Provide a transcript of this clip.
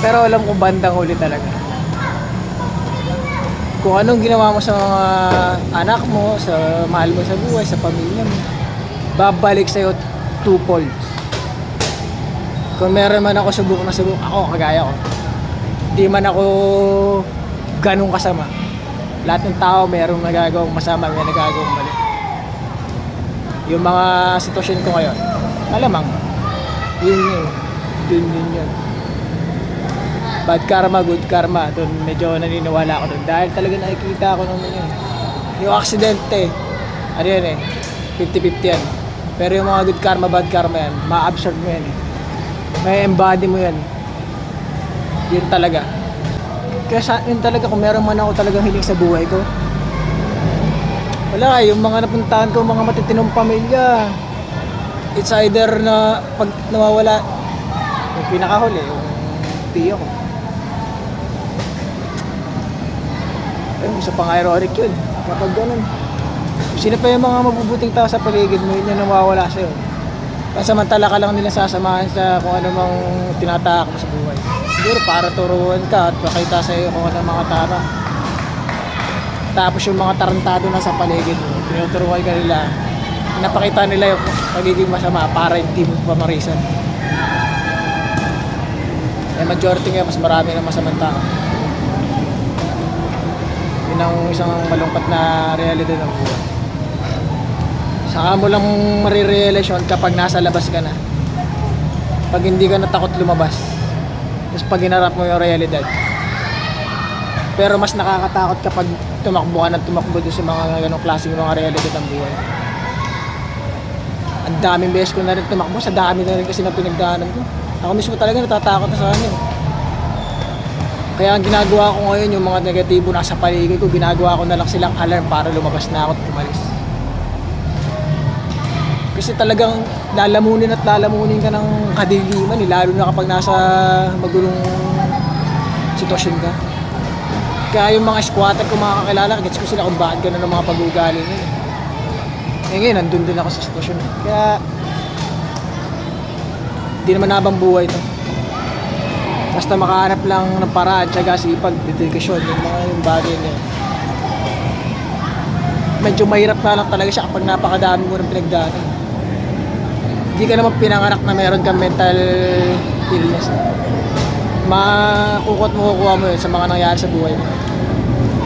Pero alam ko bandang huli talaga, kung anong ginawa mo sa mga anak mo, sa mahal mo sa buhay, sa pamilya mo, babalik sa'yo twofold. Kung meron man ako subok na subok, ako kagaya ko, di man ako ganong kasama. Lahat ng tao merong nagagawang masama, may nagagawang mali. Yung mga sitwasyon ko ngayon, malamang yun. Bad karma, good karma, doon medyo naniniwala ako doon dahil talaga nakikita ko naman yun. Yung aksidente, ano yan 50-50 yan. Pero yung mga good karma, bad karma yan, ma-absorb mo yan may embody mo yan. Yun talaga. Kaya yun talaga, kung meron man ako talagang hiling sa buhay ko, wala, yung mga napuntahan ko, mga matitinong pamilya, it's either na pag nawawala yung pinakahuli, yung tiyo ko. Ayun, isa pang ironic yun kapag ganun. Sino pa yung mga mabubuting tao sa paligid mo, yun yung nawawala sa'yo. Pansamantala ka lang nila sasamahan sa kung ano mang tinatahak mo sa buhay. Siguro para turuan ka at pakita sa iyo kung ano mga tama. Tapos yung mga tarantado na sa paligid mo, tinuturuan ka nila, napakita nila yung pagiging masama para hindi mo pamarisan. Majority nga mas marami ng masamang tao. Yun ang isang malungkot na realidad ng buhay. Saka mo lang marirealize yun kapag nasa labas ka na. Pag hindi ka natakot lumabas. Tapos pag hinarap mo yung realidad. Pero mas nakakatakot kapag tumakbo ka ng tumakbo doon sa mga ganong klaseng mga realidad ng buhay. Ang daming beses ko na rin tumakbo. Sa dami na rin kasi na pinagdaanan ko. Ako mismo talaga natatakot na sa akin. Kaya ang ginagawa ko ngayon, yung mga negatibo nasa paligid ko, ginagawa ko na lang silang alarm para lumabas na ako at umalis. Kasi talagang lalamunin ka ng kadiliman, lalo na kapag nasa magulong sitwasyon ka. Kaya yung mga squatter ko, mga kakilala, gets ko sila kung bakit gano'n ng mga pag-uugali nila. Ngayon, nandun din ako sa sitwasyon. Kaya hindi naman habang buhay to. Basta makahanap lang ng paraan, tiyaga, sipag, dedikasyon, yung bagay niya. Medyo mahirap na lang talaga siya kapag napakadami mo ng pinagdaanan. Hindi ka naman pinanganak na meron kang mental illness. Kukuha mo yun sa mga nangyari sa buhay mo.